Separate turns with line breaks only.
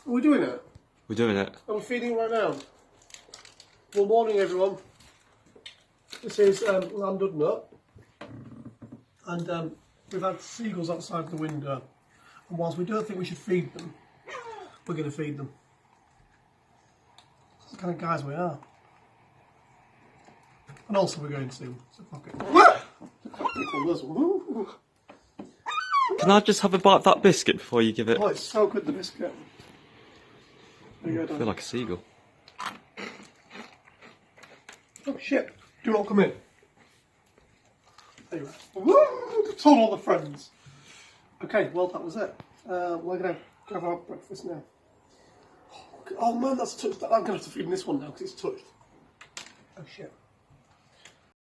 Are we doing it?
We're doing it.
Are we feeding right now? Well, morning everyone. This is Llandudno, and we've had seagulls outside the window. And whilst we don't think we should feed them, we're going to feed them. That's the kind of guys we are. And also we're going to. So fuck it.
Can I just have a bite of that biscuit before you give it?
Oh, it's so good, the biscuit. There you go,
I feel like a seagull.
Oh shit, do not come in. There you are. Woo! Told all the friends. Okay, well that was it. We're going to have our breakfast now. Oh man, that's touched. I'm going to have to feed this one now because it's touched. Oh shit.